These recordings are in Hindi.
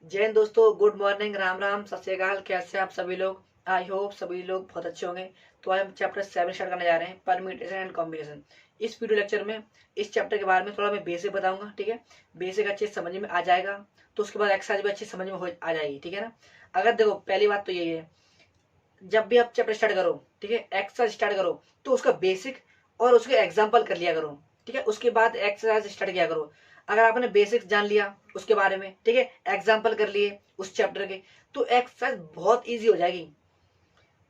जय हिंद दोस्तों, गुड मॉर्निंग, राम राम, सत श्री अकाल। कैसे हैं आप सभी लोग? आई होप सभी लोग बहुत अच्छे होंगे। तो आज हम चैप्टर 7 स्टार्ट करने जा रहे हैं, परम्यूटेशन एंड कॉम्बिनेशन। इस वीडियो लेक्चर में इस चैप्टर के बारे में थोड़ा मैं बेसिक बताऊंगा, ठीक है। बेसिक अच्छे से समझ में आ जाएगा तो उसके बाद एक्सरसाइज भी अच्छी समझ में आ जाएगी, ठीक है ना। अगर देखो, पहली बात तो यही है, जब भी आप चैप्टर स्टार्ट करो, ठीक है, एक्सरसाइज स्टार्ट करो तो उसका बेसिक और उसके एग्जाम्पल कर लिया करो, ठीक है। उसके बाद एक्सरसाइज स्टार्ट किया करो। अगर आपने बेसिक जान लिया उसके बारे में, ठीक है, एग्जाम्पल कर लिए उस चैप्टर के, तो एक्सरसाइज बहुत ईजी हो जाएगी,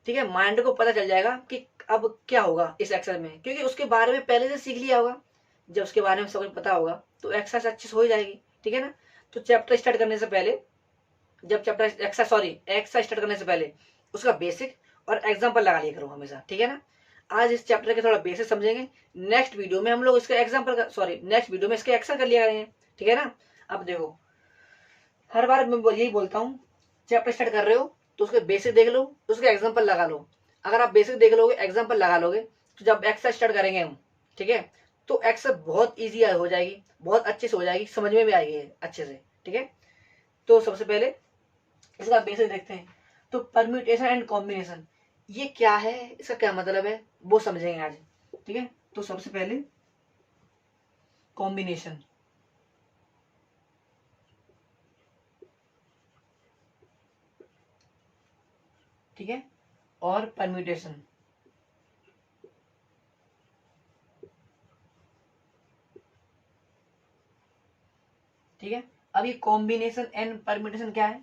ठीक है। माइंड को पता चल जाएगा कि अब क्या होगा इस एक्सरसाइज में, क्योंकि उसके बारे में पहले से सीख लिया होगा। जब उसके बारे में सब कुछ पता होगा तो एक्सरसाइज अच्छे से हो ही जाएगी, ठीक है ना। तो चैप्टर स्टार्ट करने से पहले, जब चैप्टर एक्सरसाइज स्टार्ट करने से पहले उसका बेसिक और एग्जांपल लगा लिया करो हमेशा, ठीक है ना। आज इस चैप्टर के थोड़ा बेसिक समझेंगे। नेक्स्ट वीडियो में हम लोग इसका नेक्स्ट वीडियो में इसके एक्शन कर लिया करेंगे, ठीक है ना। अब देखो, हर बार मैं यही बोलता हूँ, चैप्टर स्टार्ट कर रहे हो तो उसके बेसिक देख लो, उसके एग्जाम्पल लगा लो। अगर आप बेसिक देख लोगे, एग्जाम्पल लगा लोगे, तो जब एक्सरसाइज स्टार्ट करेंगे हम, ठीक है, तो एक्सरसाइज बहुत ईजी हो जाएगी, बहुत अच्छे से हो जाएगी, समझ में भी आएगी अच्छे से, ठीक है। तो सबसे पहले इसका बेसिक देखते हैं। तो परम्यूटेशन एंड कॉम्बिनेशन ये क्या है, इसका क्या मतलब है, वो समझेंगे आज, ठीक है। तो सबसे पहले कॉम्बिनेशन, ठीक है, और परम्यूटेशन, ठीक है। अब ये कॉम्बिनेशन एंड परम्यूटेशन क्या है,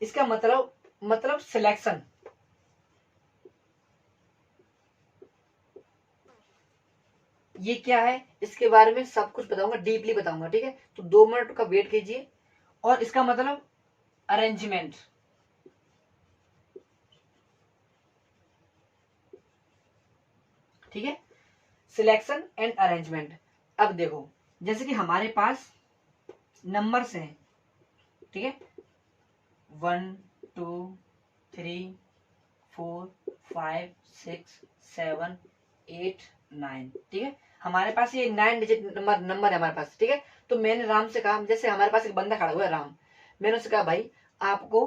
इसका मतलब सिलेक्शन, ये क्या है इसके बारे में सब कुछ बताऊंगा, डीपली बताऊंगा, ठीक है। तो 2 मिनट का वेट कीजिए। और इसका मतलब अरेंजमेंट, ठीक है, सिलेक्शन एंड अरेंजमेंट। अब देखो, जैसे कि हमारे पास नंबर्स हैं, ठीक है, 1 2 3 4 5 6 7 8 9, ठीक है। हमारे पास ये 9 डिजिट नंबर है हमारे पास, ठीक है। तो मैंने राम से कहा, जैसे हमारे पास एक बंदा खड़ा हुआ है राम, मैंने उससे कहा भाई आपको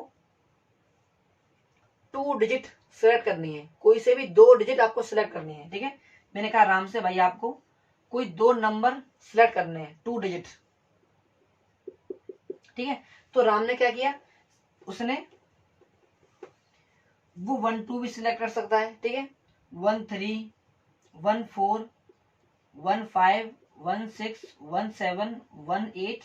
2 डिजिट सेलेक्ट करनी है, कोई से भी 2 डिजिट आपको सिलेक्ट करनी है, ठीक है। मैंने कहा राम से भाई आपको कोई 2 नंबर सिलेक्ट करने हैं, 2 डिजिट, ठीक है। तो राम ने क्या किया, उसने वो 1 2 भी सिलेक्ट कर सकता है, ठीक है, 1 3 1 4 1 5 1 6 1 7 1 8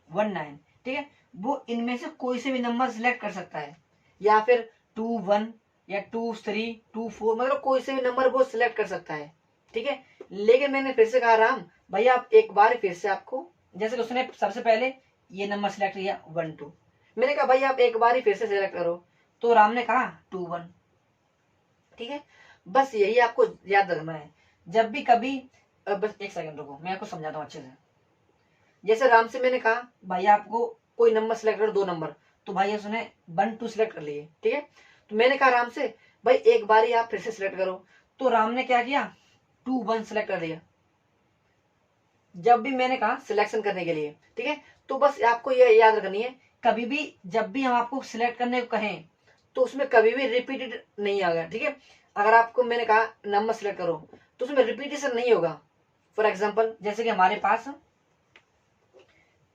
1 9, ठीक है। वो इनमें से कोई से भी नंबर सिलेक्ट कर सकता है, या फिर 2 1 या 2 3 2 4, मतलब कोई से भी नंबर वो सिलेक्ट कर सकता है, ठीक है। लेकिन मैंने फिर से कहा राम भाई आप एक बार फिर से आपको, जैसे उसने सबसे पहले ये नंबर सिलेक्ट किया 1 2, मैंने कहा भाई आप एक बार ही फिर से सिलेक्ट करो, तो राम ने कहा 2 1, ठीक है। बस यही आपको याद रखना है जब भी कभी। बस एक सेकंड रुको, मैं आपको समझाता हूँ अच्छे से। जैसे राम से मैंने कहा भाई आपको कोई नंबर सिलेक्ट करो, 2 नंबर, तो भाई उसने 1 2 सिलेक्ट कर लिए, ठीक है। तो मैंने कहा राम से भाई एक बार ही आप फिर से सिलेक्ट करो, तो राम ने क्या किया, 2 1 सिलेक्ट कर दिया। जब भी मैंने कहा सिलेक्शन करने के लिए, ठीक है, तो बस आपको ये याद रखनी है, कभी भी जब भी हम आपको सिलेक्ट करने को कहें तो उसमें कभी भी रिपीटेड नहीं आएगा, ठीक है। अगर आपको मैंने कहा नंबर सिलेक्ट करो तो उसमें रिपीटेशन नहीं होगा। फॉर एग्जाम्पल, जैसे कि हमारे पास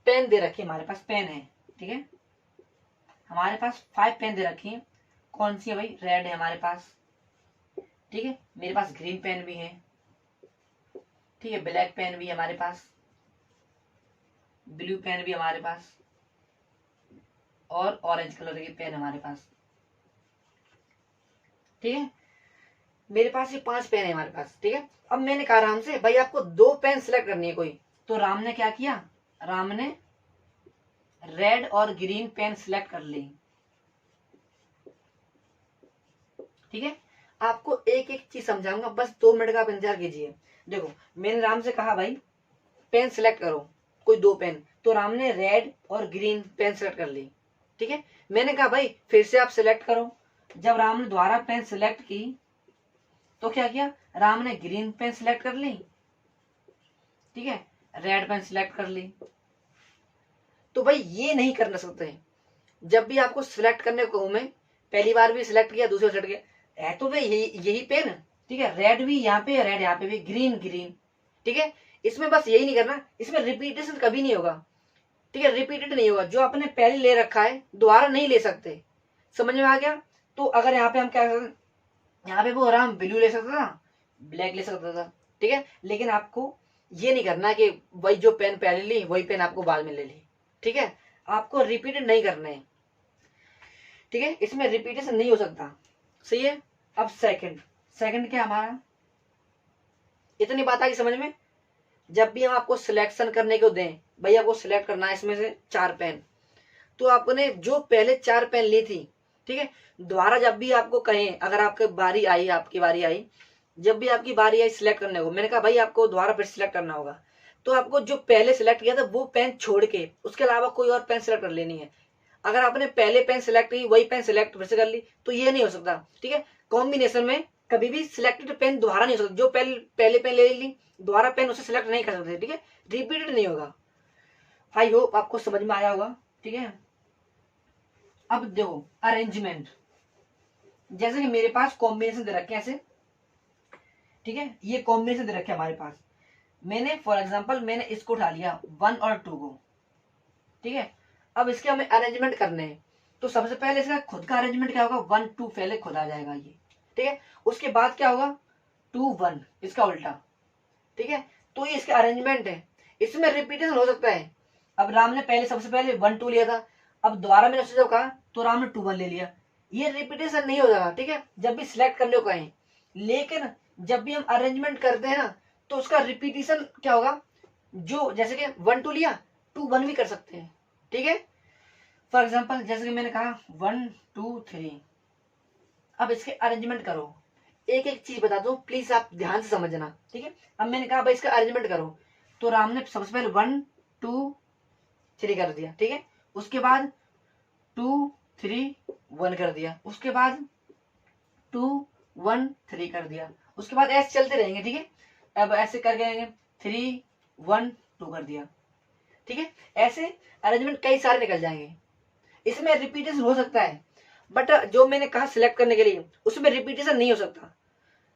पेन दे रखी है, हमारे पास पेन है, ठीक है, हमारे पास 5 पेन दे रखी है। कौन सी है भाई, रेड है हमारे पास, ठीक है, मेरे पास ग्रीन पेन भी है, ठीक है, ब्लैक पेन भी है हमारे पास, ब्लू पेन भी हमारे पास, और ऑरेंज कलर की पेन हमारे पास, ठीक है। मेरे पास ये 5 पेन है हमारे पास, ठीक है। अब मैंने कहा राम से भाई आपको 2 पेन सिलेक्ट करनी है कोई, तो राम ने क्या किया, राम ने रेड और ग्रीन पेन सिलेक्ट कर ली, ठीक है। आपको एक एक चीज समझाऊंगा, बस 2 मिनट का आप इंतजार कीजिए। देखो, मैंने राम से कहा भाई पेन सिलेक्ट करो, कोई 2 पेन, तो राम ने रेड और ग्रीन पेन सिलेक्ट कर ली, ठीक है। मैंने कहा भाई फिर से आप सिलेक्ट करो। जब राम ने दोबारा पेन सिलेक्ट की तो क्या किया, राम ने ग्रीन पेन सिलेक्ट कर ली, ठीक है, रेड पेन सिलेक्ट कर ली। तो भाई ये नहीं करना सकते, जब भी आपको सिलेक्ट करने को कहूं मैं, पहली बार भी सिलेक्ट किया, दूसरी बार सिलेक्ट किया, है तो भाई यही पेन, ठीक है, रेड भी यहाँ पे, रेड यहाँ पे भी, ग्रीन ग्रीन, ठीक है। इसमें बस यही नहीं करना, इसमें रिपीटेशन कभी नहीं होगा, ठीक है, रिपीटेड नहीं होगा। जो आपने पहले ले रखा है दोबारा नहीं ले सकते, समझ में आ गया। तो अगर यहाँ पे हम क्या करते, यहाँ पे वो आराम ब्लू ले सकता था, ब्लैक ले सकता था, ठीक है, लेकिन आपको ये नहीं करना कि वही जो पेन पहले ली वही पेन आपको बाद में ले ली, ठीक है, आपको रिपीटेड नहीं करना है, ठीक है, इसमें रिपीटेशन नहीं हो सकता, सही है। अब सेकंड, सेकंड क्या हमारा, इतनी बात आ गई समझ में। जब भी हम आपको सिलेक्शन करने को दें, भाई आपको सिलेक्ट करना है इसमें से 4 पेन, तो आपने जो पहले 4 पेन ली थी, ठीक है, दोबारा जब भी आपको कहें, अगर आपकी बारी आई, आपकी बारी आई, जब भी आपकी बारी आई सिलेक्ट करने को, मैंने कहा भाई आपको दोबारा फिर सिलेक्ट करना होगा, तो आपको जो पहले सिलेक्ट किया था वो पेन छोड़ के उसके अलावा कोई और पेन सिलेक्ट कर लेनी है। अगर आपने पहले पेन सिलेक्ट की, वही पेन सिलेक्ट फिर से कर ली, तो ये नहीं हो सकता, ठीक है। कॉम्बिनेशन में कभी भी सिलेक्टेड पेन दोबारा नहीं हो सकता, जो पहले पेन ले ली दोबारा पेन उसे सिलेक्ट नहीं कर सकते, ठीक है, रिपीटेड नहीं होगा। आई होप आपको समझ में आया होगा, ठीक है। अब देखो अरेंजमेंट, जैसे कि मेरे पास कॉम्बिनेशन दे रखे हैं ऐसे, ठीक है, ये कॉम्बिनेशन दे रखे हैं हमारे पास, मैंने फॉर एग्जांपल मैंने इसको उठा लिया 1 और 2 को, ठीक है। अब इसके हमें अरेंजमेंट करने हैं, तो सबसे पहले इसका खुद का अरेंजमेंट क्या होगा, 1 2 पहले खुद आ जाएगा ये, ठीक है। उसके बाद क्या होगा 2 1, इसका उल्टा, ठीक है। तो ये इसका अरेंजमेंट है, इसमें रिपीटेशन हो सकता है। अब राम ने पहले सबसे पहले 1 2 लिया था, अब दोबारा मैंने उससे जब कहा तो राम ने 2 1 ले लिया, ये रिपीटेशन नहीं हो जाएगा, ठीक है, जब भी सिलेक्ट करने को कहें। लेकिन जब भी हम अरेंजमेंट करते हैं ना, तो उसका रिपीटेशन क्या होगा, जो जैसे कि 1 2 लिया 2 1 भी कर सकते हैं, ठीक है। फॉर एग्जाम्पल जैसे कि मैंने कहा 1 2 3, अब इसके अरेंजमेंट करो, एक एक चीज बता दो प्लीज, आप ध्यान से समझना, ठीक है। अब मैंने कहा भाई इसका अरेंजमेंट करो, तो राम ने सबसे पहले 1 2 3 कर दिया, ठीक है, उसके बाद 2 3 1 कर दिया, उसके बाद 2 1 3 कर दिया, उसके बाद ऐसे चलते रहेंगे, ठीक है। अब ऐसे करके 3 1 2 कर दिया, ठीक है। ऐसे अरेंजमेंट कई सारे निकल जाएंगे, इसमें रिपीटेशन हो सकता है, बट जो मैंने कहा सिलेक्ट करने के लिए उसमें रिपीटेशन नहीं हो सकता,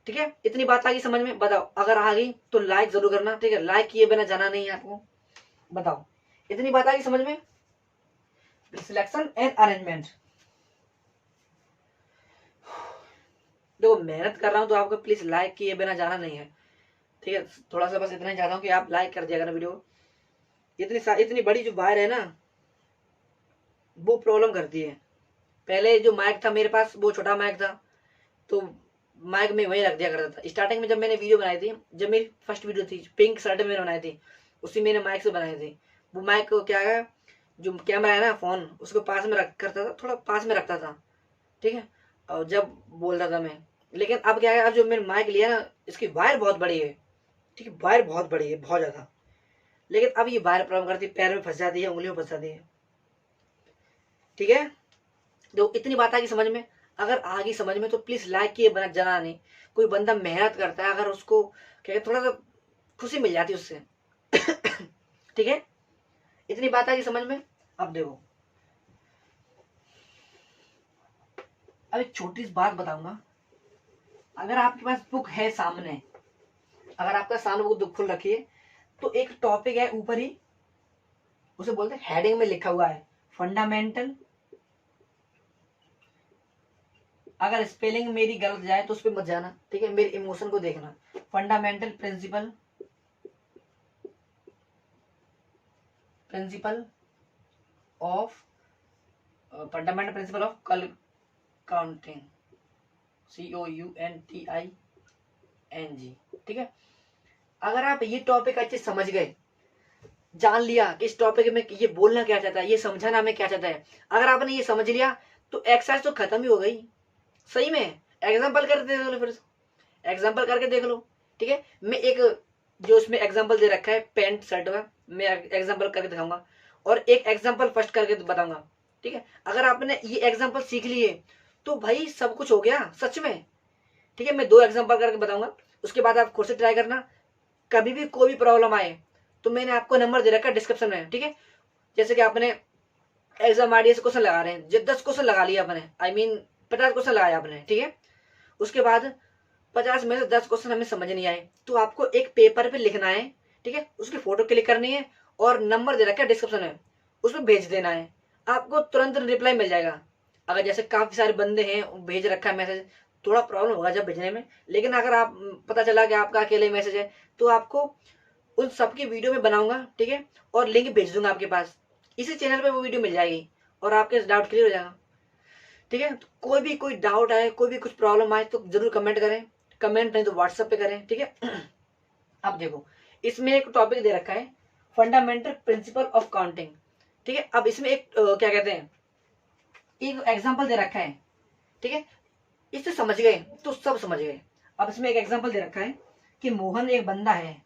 ठीक है। इतनी बात आ गई समझ में, बताओ अगर आ गई तो लाइक जरूर करना, ठीक है, लाइक किए बिना जाना नहीं है आपको, बताओ इतनी बात आ गई समझ में। सिलेक्शन एंड अरेंजमेंट, देखो मेहनत कर रहा हूं तो आपको प्लीज लाइक किए बिना जाना नहीं है, ठीक है, थोड़ा सा बस इतना ही चाहता हूँ कि आप लाइक कर दिया करना वीडियो। इतनी बड़ी जो वायर है ना वो प्रॉब्लम करती है। पहले जो माइक था मेरे पास वो छोटा माइक था, तो माइक में वही रख दिया करता था। स्टार्टिंग में जब मैंने वीडियो बनाई थी, जब मेरी फर्स्ट वीडियो थी पिंक शर्ट में मैंने बनाई थी, उसी मैंने माइक से बनाई थी। वो माइक को क्या है, जो कैमरा है ना फोन, उसको पास में रख करता था, थोड़ा पास में रखता था, ठीक है, और जब बोलता था मैं। लेकिन अब क्या है, अब जो मैंने माइक लिया ना इसकी वायर बहुत बड़ी है, ठीक है, वायर बहुत बड़ी है, बहुत ज्यादा। लेकिन अब ये वायर प्रॉब्लम करती है, पैर में फंस जाती है, उंगलियों में फंस जाती है, ठीक है। तो इतनी बात आ गई समझ में, अगर आ गई समझ में तो प्लीज लाइक किए बना जाना नहीं। कोई बंदा मेहनत करता है, अगर उसको क्या थोड़ा सा खुशी मिल जाती है उससे ठीक है, इतनी बात आ गई समझ में। अब देखो, अब एक छोटी सी बात बताऊंगा, अगर आपके पास बुक है सामने, अगर आपका सामने बुक खुल रखी है, तो एक टॉपिक है ऊपर ही, उसे बोलते हैं हेडिंग में लिखा हुआ है फंडामेंटल, अगर स्पेलिंग मेरी गलत जाए तो उस पर मत जाना, ठीक है, मेरे इमोशन को देखना। Fundamental principle of fundamental principle of counting, COUNTING, ठीक है। अगर आप ये टॉपिक अच्छे समझ गए, जान लिया कि इस टॉपिक में ये बोलना क्या चाहता है, ये समझाना हमें क्या चाहता है, अगर आपने ये समझ लिया तो एक्सरसाइज तो खत्म ही हो गई, सही में। एग्जाम्पल करके देख लो, फिर एग्जाम्पल करके देख लो, ठीक है। मैं एक जो इसमें एग्जाम्पल दे रखा है पैंट शर्ट का, मैं एग्जाम्पल करके दिखाऊंगा, और एक एग्जाम्पल फर्स्ट करके बताऊंगा, ठीक है। अगर आपने ये एग्जाम्पल सीख लिए तो भाई सब कुछ हो गया सच में, ठीक है। मैं 2 एग्जाम्पल करके बताऊंगा, उसके बाद आप खुद से ट्राई करना। कभी भी कोई भी प्रॉब्लम आए तो मैंने आपको नंबर दे रखा है डिस्क्रिप्शन में, ठीक है। जैसे कि आपने एग्जाम आरडीए से क्वेश्चन लगा रहे हैं, 10 क्वेश्चन लगा लिया अपने, आई मीन 50 क्वेश्चन लगाया आपने, ठीक है। उसके बाद 50 में से 10 क्वेश्चन हमें समझ नहीं आए, तो आपको एक पेपर पे लिखना है, ठीक है, उसकी फोटो क्लिक करनी है और नंबर दे रखा है डिस्क्रिप्शन में, उसमें भेज देना है, आपको तुरंत रिप्लाई मिल जाएगा। अगर जैसे काफी सारे बंदे हैं भेज रखा है मैसेज, थोड़ा प्रॉब्लम होगा जब भेजने में, लेकिन अगर आप पता चला कि आपका अकेले मैसेज है तो आपको उन सबकी वीडियो में बनाऊंगा, ठीक है, और लिंक भेज दूंगा आपके पास, इसी चैनल पे वो वीडियो मिल जाएगी और आपके डाउट क्लियर हो जाएगा, ठीक है। तो कोई भी कोई डाउट आए, कोई भी कुछ प्रॉब्लम आए तो जरूर कमेंट करें, कमेंट नहीं तो व्हाट्सएप पे करें, ठीक है। अब देखो इसमें एक टॉपिक दे रखा है फंडामेंटल प्रिंसिपल ऑफ काउंटिंग, ठीक है। अब इसमें एक क्या कहते हैं, एक एग्जाम्पल दे रखा है, ठीक है, इससे समझ गए तो सब समझ गए। अब इसमें एक एग्जाम्पल दे रखा है कि मोहन एक बंदा है,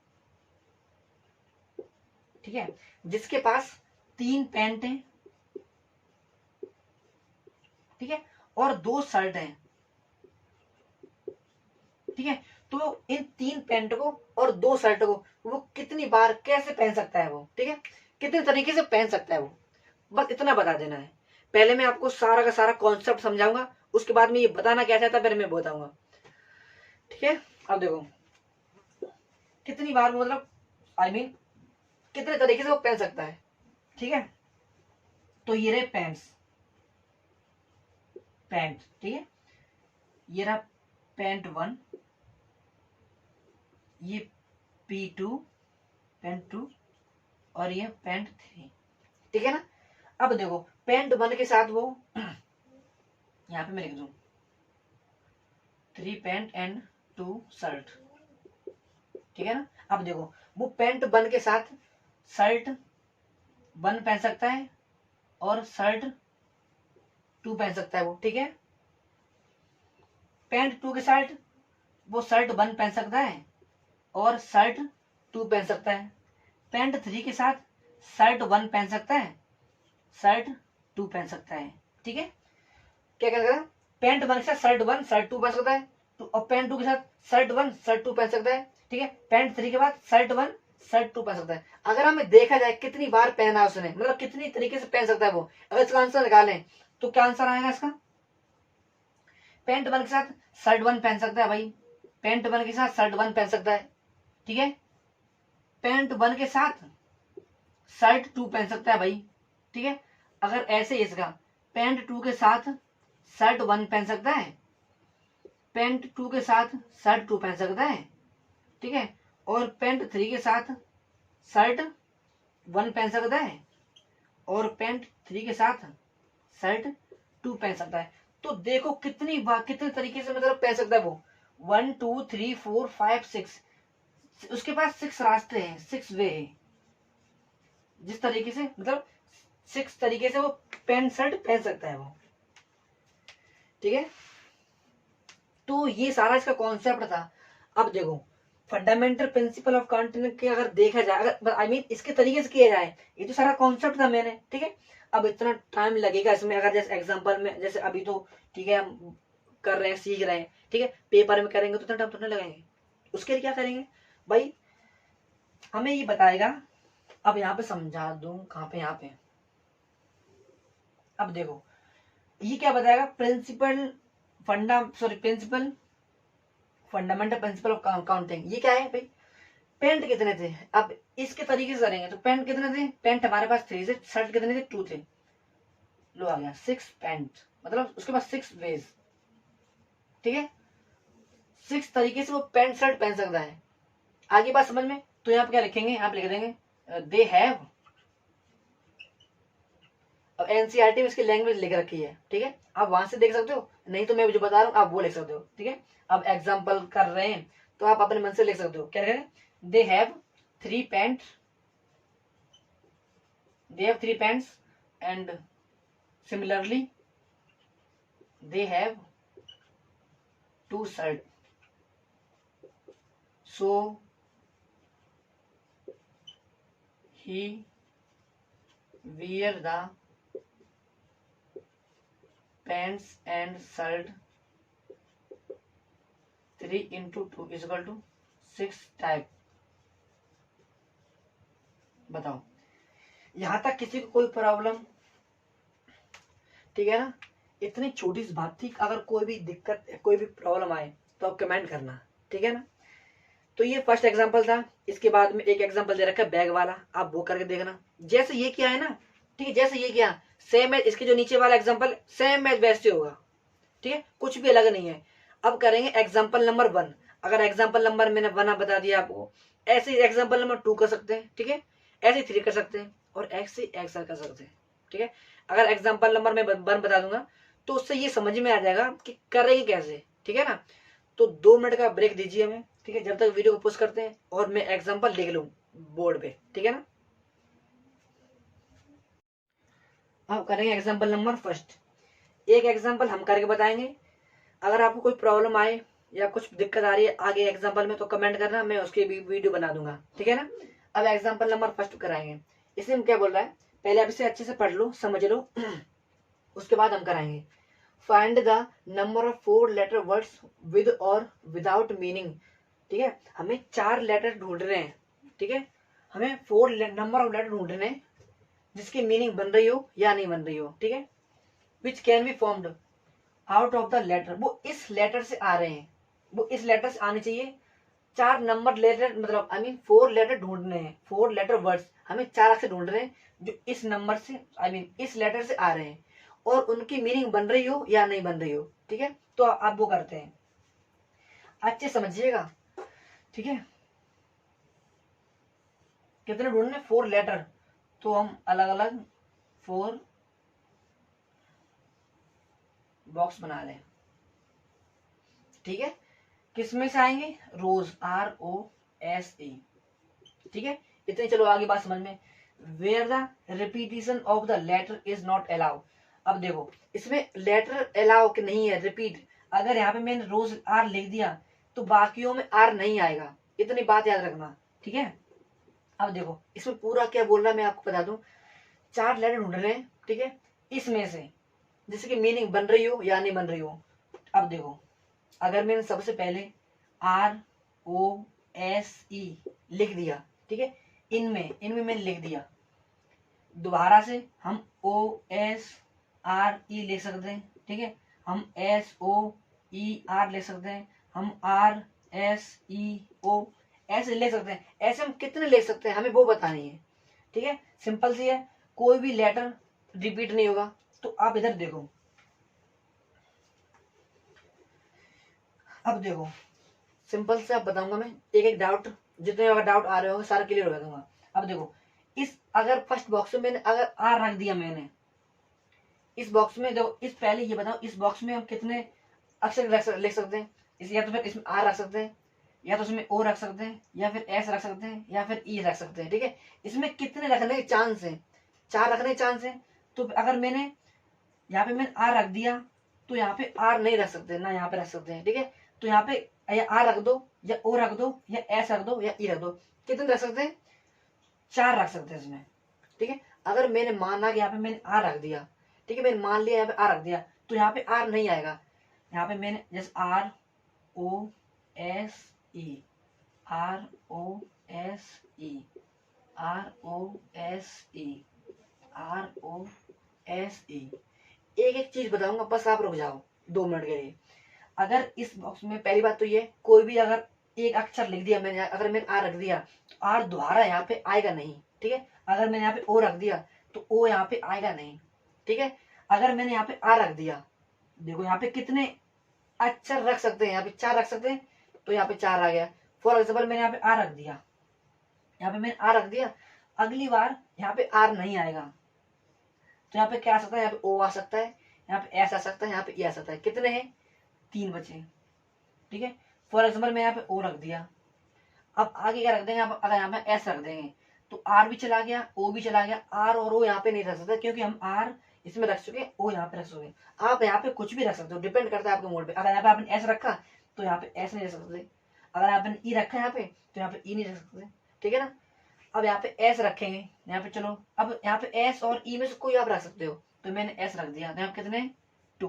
ठीक है, जिसके पास 3 पैंट हैं, ठीक है, और 2 शर्ट हैं, ठीक है। तो इन 3 पैंट को और 2 शर्ट को वो कितनी बार कैसे पहन सकता है वो, ठीक है, कितने तरीके से पहन सकता है वो, बस इतना बता देना है। पहले मैं आपको सारा का सारा कॉन्सेप्ट समझाऊंगा, उसके बाद में ये बताना क्या चाहता है पहले मैं बताऊंगा, ठीक है। अब देखो कितनी बार मतलब आई मीन कितने तरीके से वो पहन सकता है, ठीक है। तो ये रहे पैंट्स, पैंट, ठीक है, ये रहा पैंट 1, ये P2 पैंट 2 और ये पैंट 3, ठीक है ना। अब देखो पैंट 1 के साथ वो यहाँ पे मैं लिख दूं 3 पैंट एंड 2 शर्ट, ठीक है ना। अब देखो वो पैंट 1 के साथ शर्ट 1 पहन सकता है और शर्ट 2 पहन सकता है वो, ठीक है। पैंट 2 के साथ वो शर्ट 1 पहन सकता है और शर्ट 2 पहन सकता है। पैंट 3 के साथ शर्ट 1 पहन सकता है, शर्ट 2 पहन सकता है, ठीक है। क्या कहना है, पैंट 1 के साथ शर्ट 1 शर्ट 2 पहन सकता है, और पैंट 2 के साथ शर्ट 1 शर्ट 2 पहन सकता है, ठीक है। पैंट 3 के बाद शर्ट 1 शर्ट 2 पहन सकता है। अगर हमें देखा जाए कितनी बार पहना है उसने, मतलब कितनी तरीके से पहन सकता है वो, अगर इसका आंसर निकालें तो क्या आंसर आएगा इसका। पैंट 1 के साथ शर्ट 1 पहन सकता है भाई, पैंट 1 के साथ शर्ट 1 पहन सकता है, ठीक है। पैंट 1 के साथ शर्ट 2 पहन सकता है भाई, ठीक है। अगर ऐसे इसका पैंट 2 के साथ शर्ट 1 पहन सकता है, पैंट 2 के साथ शर्ट 2 पहन सकता है, ठीक है, और पैंट 3 के साथ शर्ट 1 पहन सकता है और पैंट 3 के साथ शर्ट 2 पहन सकता है। तो देखो कितनी बार कितने तरीके से मतलब पहन सकता है वो, 1 2 3 4 5 6, उसके पास 6 रास्ते हैं, 6 वे है, जिस तरीके से मतलब 6 तरीके से वो पैंट शर्ट पहन सकता है वो, ठीक है। तो ये सारा इसका कॉन्सेप्ट था। अब देखो फंडामेंटल प्रिंसिपल ऑफ काउंटिंग के अगर देखा जाए, अगर आई मीन इसके तरीके से किया जाए, ये तो सारा कॉन्सेप्ट था मैंने, ठीक है। अब इतना टाइम लगेगा इसमें, अगर जैसे एग्जांपल में जैसे अभी तो ठीक है हम कर रहे हैं सीख रहे हैं, ठीक है, पेपर में करेंगे तो इतना टाइम तो नहीं लगाएंगे, उसके लिए क्या करेंगे भाई, हमें ये बताएगा। अब यहाँ पे समझा दूं कहाँ पे, यहाँ पे अब देखो ये क्या बताएगा, principle fundamental principle of counting, ये क्या है भाई। पेंट कितने थे, अब इसके तरीके से करेंगे तो पेंट कितने थे, पेंट हमारे पास 3 थे, शर्ट कितने थे 2 थे, लो आ गया 6 पेंट, मतलब उसके पास 6 वेज, ठीक है, 6 तरीके से वो पेंट शर्ट पहन सकता है। आगे बात समझ में, तो यहाँ पे क्या लिखेंगे, आप लिख देंगे दे हैव, अब एनसीईआरटी में इसकी लैंग्वेज लिख रखी है, ठीक है, आप वहां से देख सकते हो, नहीं तो मैं जो बता रहा हूँ आप वो लिख सकते हो, ठीक है। अब एग्जाम्पल कर रहे हैं तो आप अपने मन से लिख सकते हो, क्या लिखेंगे, they have 3 pant, they have 3 pants and similarly they have 2 shirts, so he wear the pants and shirt 3 into 2 is equal to 6 type. बताओ यहाँ तक किसी को कोई प्रॉब्लम, ठीक है ना। इतनी छोटी सी बात थी, अगर कोई भी दिक्कत कोई भी प्रॉब्लम आए तो आप कमेंट करना, ठीक है ना। तो ये फर्स्ट एग्जांपल था। इसके बाद में एक एग्जांपल दे रखा है बैग वाला, आप वो करके देखना। जैसे ये किया है ना, ठीक है, जैसे ये किया सेम है, इसके जो नीचे वाला एग्जांपल सेम है वैसे होगा, ठीक है, कुछ भी अलग नहीं है। अब करेंगे एग्जांपल नंबर 1। अगर एग्जांपल नंबर मैंने 1 बता दिया आपको, ऐसे एग्जांपल नंबर 2 कर सकते हैं, ठीक है, ऐसे 3 कर सकते हैं, और ऐसे एक्सेल कर सकते हैं, ठीक है। अगर एग्जांपल नंबर मैं 1 बता दूंगा तो उससे ये समझ में आ जाएगा कि करेंगे कैसे, ठीक है ना। तो 2 मिनट का ब्रेक दीजिए हमें, ठीक है, जब तक वीडियो को पोस्ट करते हैं और मैं एग्जांपल लिख लूँ बोर्ड पे, ठीक है ना। अब करेंगे एग्जांपल नंबर फर्स्ट। एक एग्जांपल हम करके बताएंगे। अगर आपको कोई प्रॉब्लम आए या कुछ दिक्कत आ रही है आगे एग्जांपल में तो कमेंट करना, मैं उसकी भी वीडियो बना दूंगा, ठीक है ना। अब एग्जांपल नंबर फर्स्ट कराएंगे। इसमें क्या बोल रहा है, पहले आप इसे अच्छे से पढ़ लो, समझ लो उसके बाद हम कराएंगे। Find the number of 4 letter words with और विदाउट मीनिंग, ठीक है। हमें 4 लेटर ढूंढने हैं, ठीक है, हमें 4 नंबर ऑफ लेटर ढूंढने हैं जिसकी मीनिंग बन रही हो या नहीं बन रही हो, ठीक है। Which can be formed out of the letter, वो इस लेटर से आ रहे हैं, वो इस लेटर से आने चाहिए। 4 नंबर लेटर मतलब आई मीन 4 लेटर ढूंढने हैं, 4 लेटर वर्ड्स, हमें 4 अक्षर ढूंढ रहे हैं जो इस नंबर से आई मीन इस लेटर से आ रहे हैं और उनकी मीनिंग बन रही हो या नहीं बन रही हो, ठीक है। तो आप वो करते हैं, अच्छे समझिएगा, ठीक है। कितने ढूंढने, 4 लेटर, तो हम अलग अलग 4 बॉक्स बना लें, ठीक है। किसमें से आएंगे, रोज, ROSE, ठीक है। इतने, चलो आगे बात समझ में। Where the repetition of the letter is not allow. अब देखो इसमें लेटर अलाउ के नहीं है, रिपीट। अगर यहाँ पे मैंने रोज आर लिख दिया तो बाकियों में आर नहीं आएगा, इतनी बात याद रखना, ठीक है। अब देखो इसमें पूरा क्या बोल रहा है मैं आपको बता दूं। 4 लेटर ढूंढ रहे हैं, ठीक है, इसमें से जिसकी मीनिंग बन रही हो या नहीं बन रही हो। अब देखो अगर मैंने सबसे पहले ROSE लिख दिया, ठीक है, इनमें इनमें मैंने लिख दिया, दोबारा से हम OSRE लिख सकते हैं, ठीक है, हम SOER लिख सकते हैं, हम RSEO ऐसे लिख सकते हैं। ऐसे हम कितने लिख सकते हैं हमें वो बतानी है, ठीक है। सिंपल सी है, कोई भी लेटर रिपीट नहीं होगा। तो आप इधर देखो, अब देखो सिंपल से आप बताऊंगा मैं, एक एक डाउट, जितने अगर डाउट आ रहे होंगे सारा क्लियर हो दूंगा। अब देखो इस अगर फर्स्ट बॉक्स में मैंने अगर आर रख दिया, मैंने इस बॉक्स में देखो, इस पहले ये बताओ इस बॉक्स में हम कितने अक्षर लिख सकते हैं। इस या तो फिर इसमें आर रख सकते हैं, या तो इसमें ओ रख सकते हैं, या फिर एस रख सकते हैं, या फिर ई रख सकते हैं, ठीक है। इसमें कितने रखने के चांस है, 4 रखने के चांस है। तो अगर मैंने यहाँ पे मैंने आर रख दिया तो यहाँ पे आर नहीं रख सकते ना, यहाँ पे रख सकते हैं, ठीक है। तो यहाँ पे या आर रख दो, या ओ रख दो, या एस रख दो, या ई रख दो। कितने रख सकते हैं, 4 रख सकते हैं इसमें, ठीक है। अगर मैंने माना कि यहाँ पे मैंने आर रख दिया, ठीक है, मैंने मान लिया यहाँ पे आर रख दिया, तो यहाँ पे आर नहीं आएगा। यहाँ पे मैंने जैसे ROSE, ROSE, ROSE, ROSE, एक एक चीज बताऊंगा, बस आप रुक जाओ 2 मिनट के लिए। अगर इस बॉक्स में पहली बात तो ये, कोई भी अगर एक अक्षर लिख दिया मैंने, अगर मैंने आर रख दिया तो आर दोबारा यहाँ पे आएगा नहीं, ठीक है। अगर मैंने यहाँ पे ओ रख दिया तो ओ यहाँ पे आएगा नहीं, ठीक है। अगर मैंने यहाँ पे आर रख दिया, देखो यहाँ पे कितने अक्षर रख सकते हैं, यहाँ पे 4 रख सकते हैं, तो यहाँ पे 4 आ गया। फॉर एग्जाम्पल मैंने यहाँ पे आर रख दिया, यहाँ पे मैंने आर रख दिया, अगली बार यहाँ पे आर नहीं आएगा, तो यहाँ पे क्या आ सकता है, यहाँ पे ओ आ सकता है, यहाँ पे एस आ सकता है, यहाँ पे ई आ सकता है। कितने हैं, 3 बचे, ठीक है। फॉर एग्जाम्पल मैं यहाँ पे ओ रख दिया, अब आगे क्या रख देंगे, अगर यहाँ पे एस रख देंगे तो आर भी चला गया, ओ भी चला गया। आर और ओ यहाँ पे नहीं रख सकते क्योंकि हम आर इसमें रख चुके, ओ यहाँ पे रख चुके। आप यहाँ पे कुछ भी रख सकते हो, डिपेंड करता है आपके मूड पे। अगर यहाँ पे आपने एस रखा तो यहाँ पे एस नहीं रख सकते, अगर आपने ई रखा यहाँ पे तो यहाँ पे ई नहीं रख सकते, ठीक है ना। अब यहाँ पे एस रखेंगे, यहाँ पे चलो अब यहाँ पे एस और ई में से कोई आप रख सकते हो, तो मैंने एस रख दिया, तो यहाँ पे कितने 2,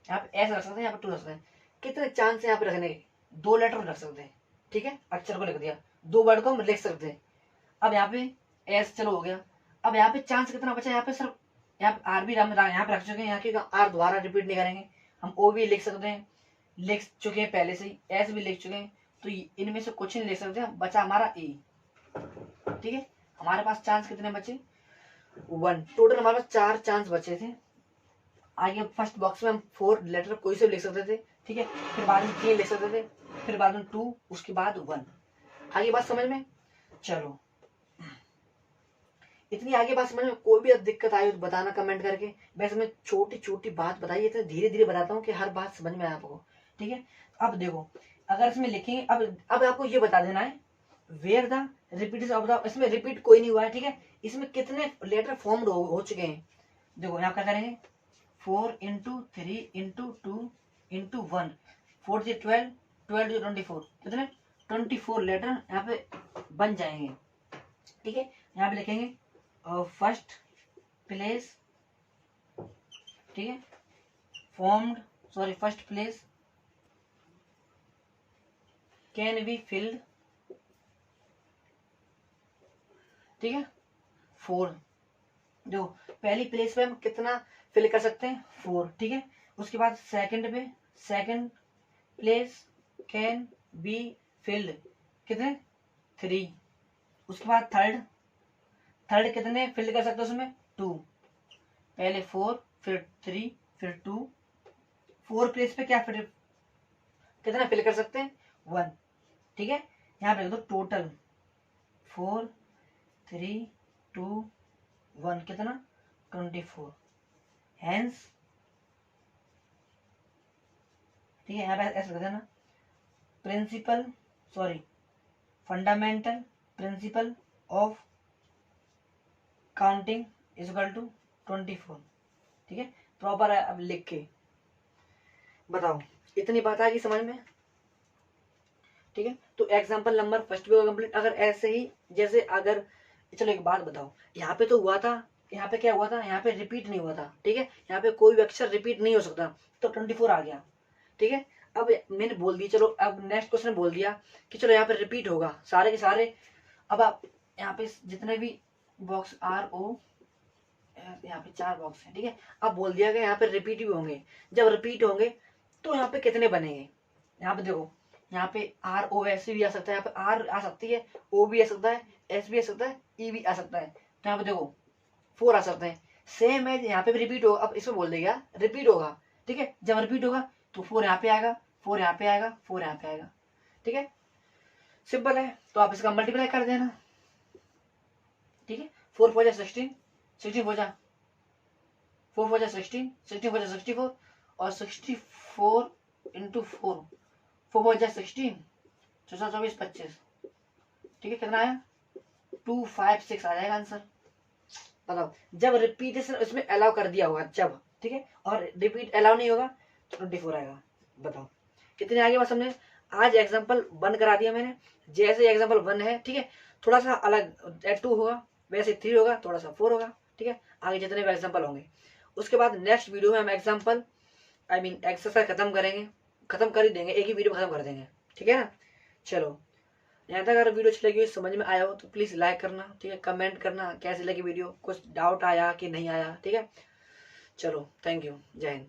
यहाँ पे एस रख सकते हैं, यहाँ पे 2 रख सकते हैं। कितने चांस है यहाँ पे रखने के, 2 लेटर रख सकते हैं, ठीक है। अक्षर को लिख दिया, 2 वर्ड को हम लिख सकते हैं। अब यहाँ पे एस चलो हो गया। अब यहाँ पे चांस कितना बचा, यहाँ पे सिर्फ यहाँ पे आर भी हम यहाँ पे रख चुके हैं, यहाँ के आर दोबारा रिपीट नहीं करेंगे। हम ओ भी लिख सकते हैं, लिख चुके हैं पहले से ही, एस भी लिख चुके हैं, तो इनमें से कुछ नहीं लिख सकते हैं, बचा हमारा ए। ठीक है, हमारे पास चांस कितने बचे, 1। टोटल हमारे पास 4 चांस बचे थे। आगे फर्स्ट बॉक्स में हम 4 लेटर कोई से भी लिख सकते थे, ठीक है, फिर बाद में 3 लिख सकते थे, फिर बाद में 2, उसके बाद 1। आगे बात समझ में, चलो इतनी आगे बात समझ में कोई भी दिक्कत आई तो बताना कमेंट करके। वैसे मैं छोटी छोटी बात बताई, इतने धीरे धीरे बताता हूँ कि हर बात समझ में आए आपको। ठीक है, अब देखो अगर इसमें लिखेंगे, अब आपको ये बता देना है where the repeat of the, इसमें रिपीट कोई नहीं हुआ है। ठीक है, इसमें कितने लेटर फॉर्म हो चुके हैं, देखो यहाँ क्या करेंगे, 4 इंटू 3 इंटू 2 इंटू 1, 4 से 12, 12 से 24, कितने 24 लेटर यहाँ पे बन जाएंगे। ठीक है, यहाँ पे लिखेंगे फर्स्ट प्लेस, ठीक है, formed, sorry first place can be filled, ठीक है, 4, जो पहली प्लेस पे हम कितना फिल कर सकते हैं, 4। ठीक है, उसके बाद सेकंड पे, second place can be filled, कितने 3। उसके बाद थर्ड, थर्ड कितने फिल कर सकते हो उसमें, 2। पहले 4 फिर 3 फिर 2, 4 प्लेस पे क्या फिर कितना फिल कर सकते हैं, 1। ठीक है, यहाँ पे लिख दो टोटल 4 3 2 1 कितना 24, हैंस, ठीक है, यहाँ पे ऐसे लिख देना principle, sorry fundamental principle of counting is equal to 24। ठीक है, प्रॉपर है, अब लिख के बताओ इतनी बात आ गई समझ में। ठीक है, तो एग्जांपल नंबर फर्स्ट भी कंप्लीट। अगर ऐसे ही जैसे अगर, चलो एक बात बताओ, यहाँ पे तो हुआ था, यहाँ पे क्या हुआ था, यहाँ पे रिपीट नहीं हुआ था। ठीक है, यहाँ पे कोई भी अक्षर रिपीट नहीं हो सकता, तो 24 आ गया। ठीक है, अब मैंने बोल दी, चलो अब नेक्स्ट क्वेश्चन बोल दिया कि चलो यहाँ पे रिपीट होगा सारे के सारे। अब आप यहाँ पे जितने भी बॉक्स आर ओ, यहाँ पे 4 बॉक्स हैं। ठीक है, अब बोल दिया गया यहाँ पे रिपीट भी होंगे। जब रिपीट होंगे तो यहाँ पे कितने बनेंगे, यहाँ पे देखो, यहाँ पे आर ओ ऐसे भी आ सकता है, यहाँ पे आर आ सकती है, ओ भी आ सकता है, एस भी आ सकता है, ई भी आ सकता है, तो यहाँ पे देखो 4 आ सकते हैं। सेम है, यहाँ पे भी रिपीट होगा। अब इसमें बोल देगा रिपीट होगा। ठीक है, जब रिपीट होगा तो 4 यहाँ पे आएगा, 4 यहाँ पे आएगा, 4 यहाँ पे आएगा। ठीक है, सिंपल है, तो आप इसका मल्टीप्लाई कर देना। ठीक है, 4 4 जा 16, 16 4 जा 4 4 जा 16, 16 4 जा 64, और 64 इंटू 4, 4 4 जा 16, 4 24 25। ठीक है, कितना आया 256 आ जाएगा आंसर। बताओ, जब रिपीटेशन इसमें अलाउ कर दिया होगा जब, ठीक है, और रिपीट अलाउ नहीं होगा तो 24 आएगा। बताओ कितने आगे बात समझे। आज एग्जांपल 1 करा दिया मैंने, जैसे एग्जांपल 1 है, ठीक है, थोड़ा सा अलग 2 होगा, वैसे 3 होगा, थोड़ा सा 4 होगा। ठीक है, आगे जितने भी एग्जांपल होंगे, उसके बाद नेक्स्ट वीडियो में हम एग्जांपल एक्सरसाइज खत्म करेंगे, खत्म कर ही देंगे, एक ही वीडियो खत्म कर देंगे। ठीक है ना, चलो यहाँ तक अगर वीडियो अच्छी लगी हो, समझ में आया हो तो प्लीज़ लाइक करना। ठीक है, कमेंट करना कैसी लगी वीडियो, कुछ डाउट आया कि नहीं आया। ठीक है, चलो थैंक यू, जय हिंद।